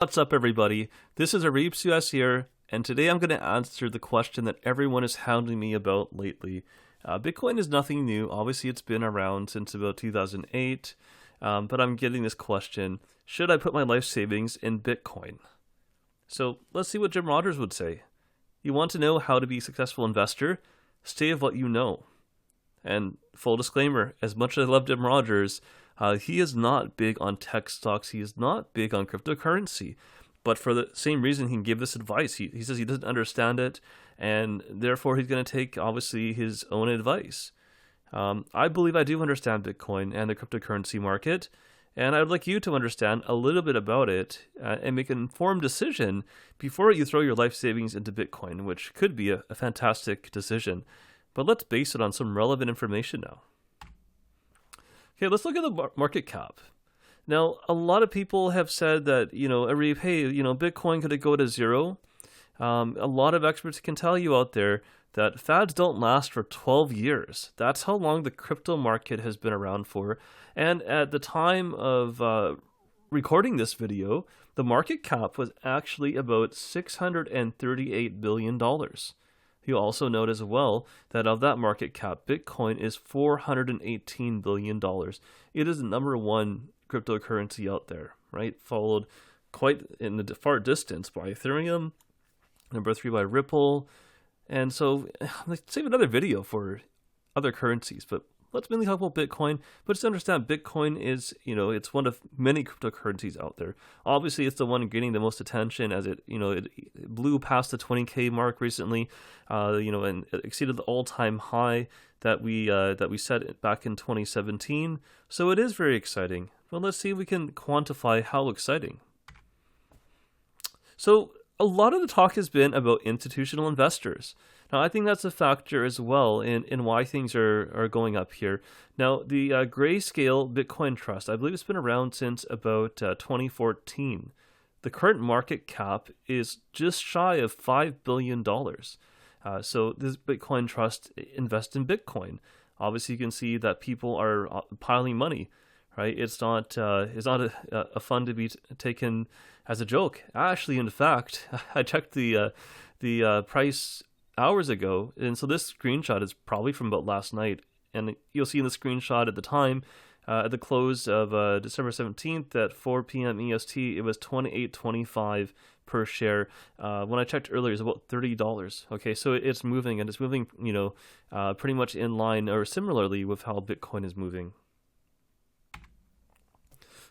What's up, everybody? This is Areeb here, and today I'm going to answer the question that everyone is hounding me about lately. Bitcoin is nothing new. Obviously, it's been around since about 2008, but I'm getting this question: should I put my life savings in Bitcoin? So let's see what Jim Rogers would say. You want to know how to be a successful investor? Stay with what you know. And full disclaimer, as much as I love Jim Rogers, he is not big on tech stocks. He is not big on cryptocurrency. But for the same reason, he can give this advice. He says he doesn't understand it, and therefore he's going to take, obviously, his own advice. I believe I do understand Bitcoin and the cryptocurrency market, and I'd like you to understand a little bit about it and make an informed decision before you throw your life savings into Bitcoin, which could be a fantastic decision. But let's base it on some relevant information now. Okay, let's look at the market cap. Now, a lot of people have said that, Areeb, hey, Bitcoin, could it go to zero? A lot of experts can tell you out there that fads don't last for 12 years. That's how long the crypto market has been around for. And at the time of recording this video, the market cap was actually about $638 billion. You also note as well that of that market cap, Bitcoin is $418 billion. It is the number one cryptocurrency out there, right? Followed quite in the far distance by Ethereum, number 3 by Ripple. And so let's save another video for other currencies, but let's mainly talk about Bitcoin. But just understand, Bitcoin is, it's one of many cryptocurrencies out there. Obviously, it's the one getting the most attention as it blew past the 20K mark recently, and it exceeded the all-time high that we set back in 2017. So it is very exciting. Well, let's see if we can quantify how exciting. So a lot of the talk has been about institutional investors. Now, I think that's a factor as well in why things are going up here. Now, the Grayscale Bitcoin Trust, I believe it's been around since about 2014. The current market cap is just shy of $5 billion. So this Bitcoin Trust invests in Bitcoin. Obviously, you can see that people are piling money, right? It's not a fund to be taken as a joke. Actually, in fact, I checked the price hours ago, and so this screenshot is probably from about last night, and you'll see in the screenshot at the time, at the close of December 17th at 4 p.m. EST, it was $28.25 per share. When I checked earlier, it's about $30. Okay, so it's moving, and it's moving, pretty much in line or similarly with how Bitcoin is moving.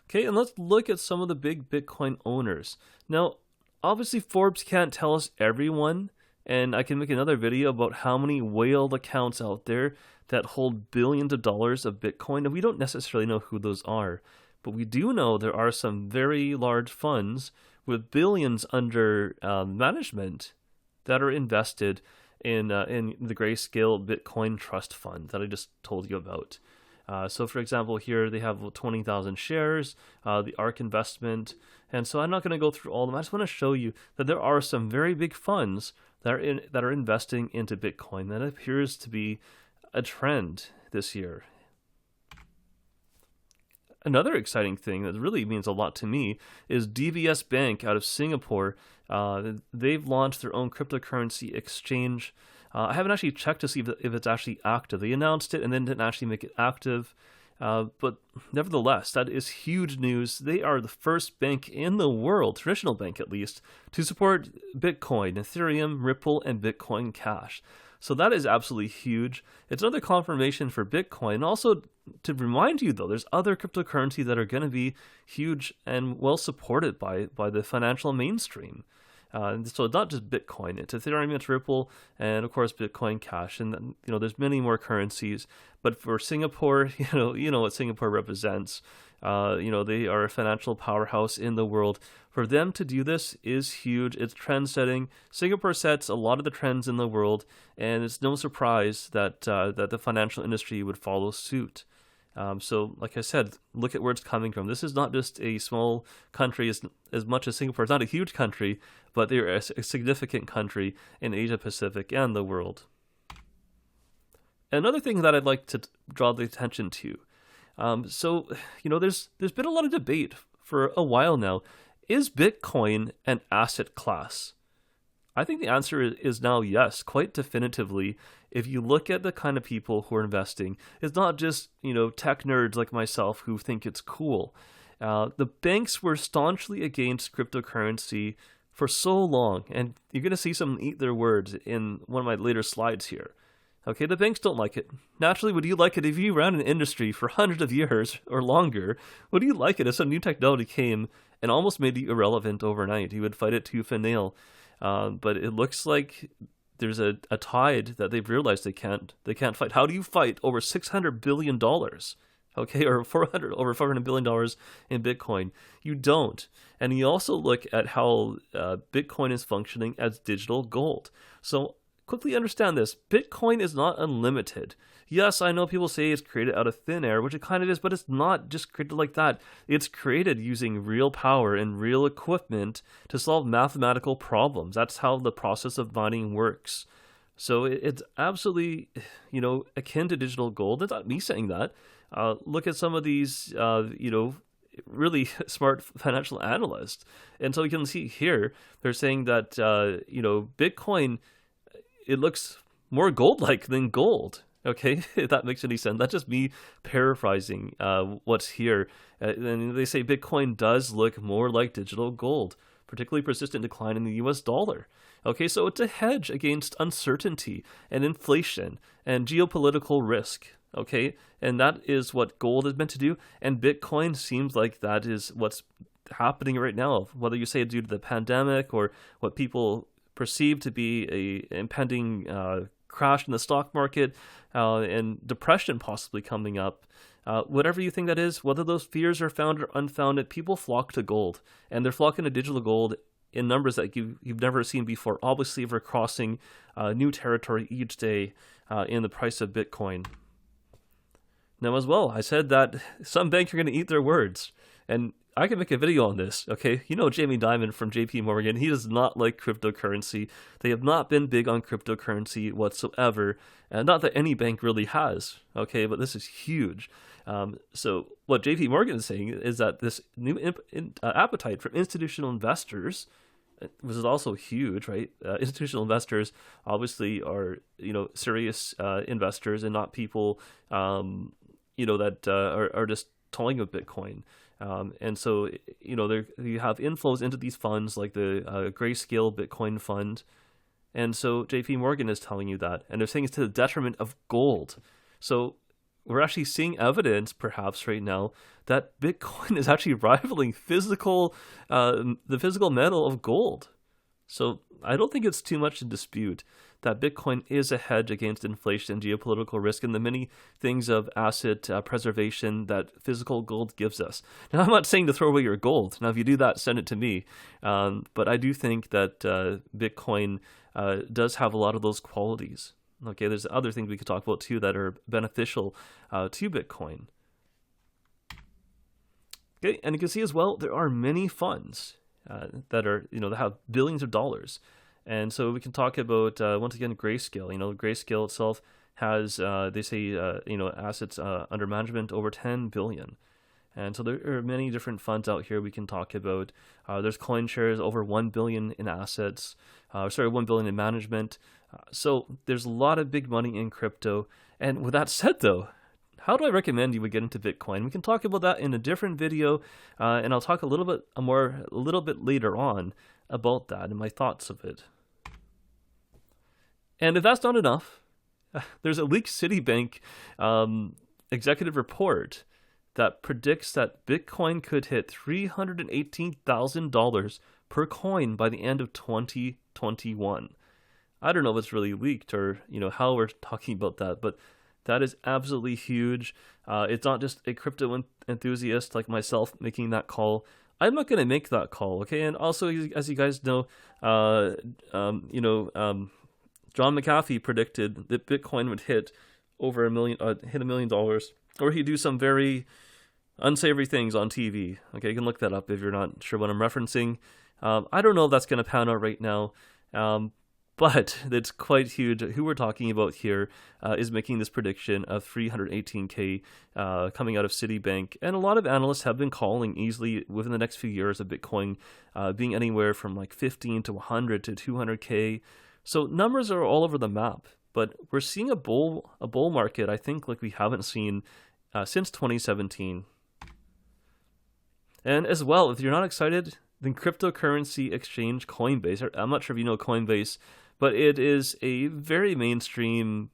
Okay, and let's look at some of the big Bitcoin owners. Now, obviously, Forbes can't tell us everyone, and I can make another video about how many whale accounts out there that hold billions of dollars of Bitcoin, and we don't necessarily know who those are. But we do know there are some very large funds with billions under management that are invested in the Grayscale Bitcoin Trust Fund that I just told you about. So, for example, here they have 20,000 shares, the ARK investment, and so I'm not going to go through all of them. I just want to show you that there are some very big funds that are investing into Bitcoin. That appears to be a trend this year. Another exciting thing that really means a lot to me is DBS Bank out of Singapore. They've launched their own cryptocurrency exchange. I haven't actually checked to see if it's actually active. They announced it and then didn't actually make it active. But nevertheless, that is huge news. They are the first bank in the world, traditional bank at least, to support Bitcoin, Ethereum, Ripple, and Bitcoin Cash. So that is absolutely huge. It's another confirmation for Bitcoin. And also to remind you, though, there's other cryptocurrencies that are going to be huge and well supported by the financial mainstream. So it's not just Bitcoin, it's Ethereum, it's Ripple, and of course Bitcoin Cash, and there's many more currencies. But for Singapore, you know what Singapore represents. They are a financial powerhouse in the world. For them to do this is huge. It's trend setting. Singapore sets a lot of the trends in the world, and it's no surprise that the financial industry would follow suit. So, like I said, look at where it's coming from. This is not just a small country as much as Singapore. It's not a huge country, but they're a significant country in Asia Pacific and the world. Another thing that I'd like to draw the attention to. There's been a lot of debate for a while now is Bitcoin an asset class? I think the answer is now yes, quite definitively. If you look at the kind of people who are investing, it's not just, tech nerds like myself who think it's cool. The banks were staunchly against cryptocurrency for so long, and you're going to see someone eat their words in one of my later slides here. Okay, the banks don't like it. Naturally, would you like it if you ran an industry for hundreds of years or longer? Would you like it if some new technology came and almost made you irrelevant overnight? You would fight it tooth and nail. But it looks like there's a tide that they've realized they can't fight. How do you fight over $600 billion? Okay, or over $400 billion in Bitcoin? You don't. And you also look at how Bitcoin is functioning as digital gold. So quickly understand this. Bitcoin is not unlimited. Yes, I know people say it's created out of thin air, which it kind of is, but it's not just created like that. It's created using real power and real equipment to solve mathematical problems. That's how the process of mining works. So it's absolutely, akin to digital gold. It's not me saying that. Look at some of these, really smart financial analysts. And so you can see here, they're saying that, Bitcoin, it looks more gold-like than gold. Okay, if that makes any sense. That's just me paraphrasing what's here. And they say Bitcoin does look more like digital gold, particularly persistent decline in the US dollar. Okay, so it's a hedge against uncertainty and inflation and geopolitical risk. Okay, and that is what gold is meant to do. And Bitcoin seems like that is what's happening right now, whether you say it's due to the pandemic or what people perceive to be a impending crash in the stock market and depression possibly coming up. Whatever you think that is, whether those fears are founded or unfounded, people flock to gold, and they're flocking to digital gold in numbers that you've never seen before. Obviously, we're crossing new territory each day in the price of Bitcoin. Now, as well, I said that some banks are going to eat their words, and I can make a video on this, okay? Jamie Dimon from JP Morgan, he does not like cryptocurrency. They have not been big on cryptocurrency whatsoever, and not that any bank really has, okay? But this is huge. So what JP Morgan is saying is that this new appetite from institutional investors, which is also huge, right? Institutional investors obviously are, serious investors and not people, that are just toying with Bitcoin. And so, you have inflows into these funds like the Grayscale Bitcoin fund. And so JP Morgan is telling you that. And they're saying it's to the detriment of gold. So we're actually seeing evidence, perhaps right now, that Bitcoin is actually rivaling the physical metal of gold. So I don't think it's too much to dispute that Bitcoin is a hedge against inflation and geopolitical risk and the many things of asset preservation that physical gold gives us. Now, I'm not saying to throw away your gold. Now, if you do that, send it to me. But I do think that Bitcoin does have a lot of those qualities. Okay, there's other things we could talk about too that are beneficial to Bitcoin. Okay, and you can see as well, there are many funds that are, that have billions of dollars. And so we can talk about, once again, Grayscale. Grayscale itself has, they say, assets under management over 10 billion. And so there are many different funds out here we can talk about. There's CoinShares, over 1 billion in assets, 1 billion in management. So there's a lot of big money in crypto. And with that said, though, how do I recommend you would get into Bitcoin? We can talk about that in a different video, and I'll talk a little bit later on about that and my thoughts of it. And if that's not enough, there's a leaked Citibank executive report that predicts that Bitcoin could hit $318,000 per coin by the end of 2021. I don't know if it's really leaked or how we're talking about that, but that is absolutely huge. It's not just a crypto enthusiast like myself making that call. I'm not going to make that call, okay? And also, as you guys know, John McAfee predicted that Bitcoin would hit over $1 million, or he'd do some very unsavory things on TV. Okay, you can look that up if you're not sure what I'm referencing. I don't know if that's going to pan out right now, But it's quite huge. Who we're talking about here is making this prediction of 318K coming out of Citibank. And a lot of analysts have been calling easily within the next few years of Bitcoin being anywhere from like 15 to 100 to 200K. So numbers are all over the map. But we're seeing a bull market, I think, like we haven't seen since 2017. And as well, if you're not excited, the cryptocurrency exchange Coinbase, I'm not sure if you know Coinbase, but it is a very mainstream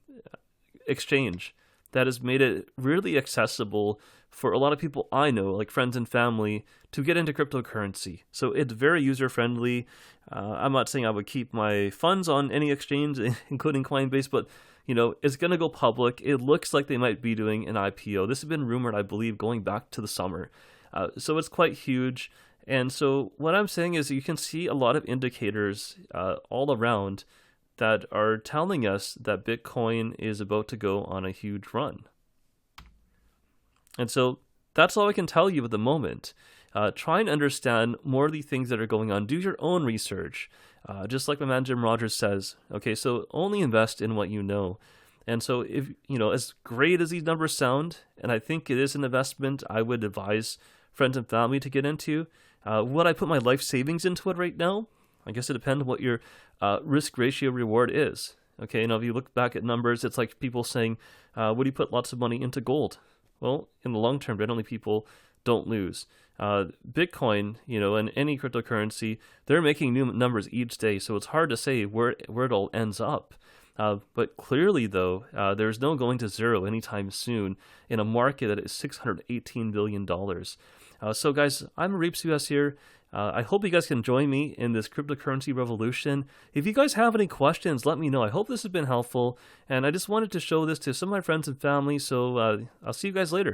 exchange that has made it really accessible for a lot of people I know, like friends and family, to get into cryptocurrency. So it's very user-friendly. I'm not saying I would keep my funds on any exchange, including Coinbase, but it's going to go public. It looks like they might be doing an IPO. This has been rumored, I believe, going back to the summer. So it's quite huge. And so what I'm saying is you can see a lot of indicators all around that are telling us that Bitcoin is about to go on a huge run. And so that's all I can tell you at the moment. Try and understand more of the things that are going on. Do your own research. Just like my man Jim Rogers says, okay, so only invest in what you know. And so if, as great as these numbers sound, and I think it is an investment I would advise friends and family to get into, would I put my life savings into it right now? I guess it depends on what your risk ratio reward is. Okay, if you look back at numbers, it's like people saying, would you put lots of money into gold? Well, in the long term, generally people don't lose. Bitcoin, and any cryptocurrency, they're making new numbers each day, so it's hard to say where it all ends up. But clearly, though, there's no going to zero anytime soon in a market that is $618 billion. So, guys, I'm Areeb US here. I hope you guys can join me in this cryptocurrency revolution. If you guys have any questions, let me know. I hope this has been helpful, and I just wanted to show this to some of my friends and family, so I'll see you guys later.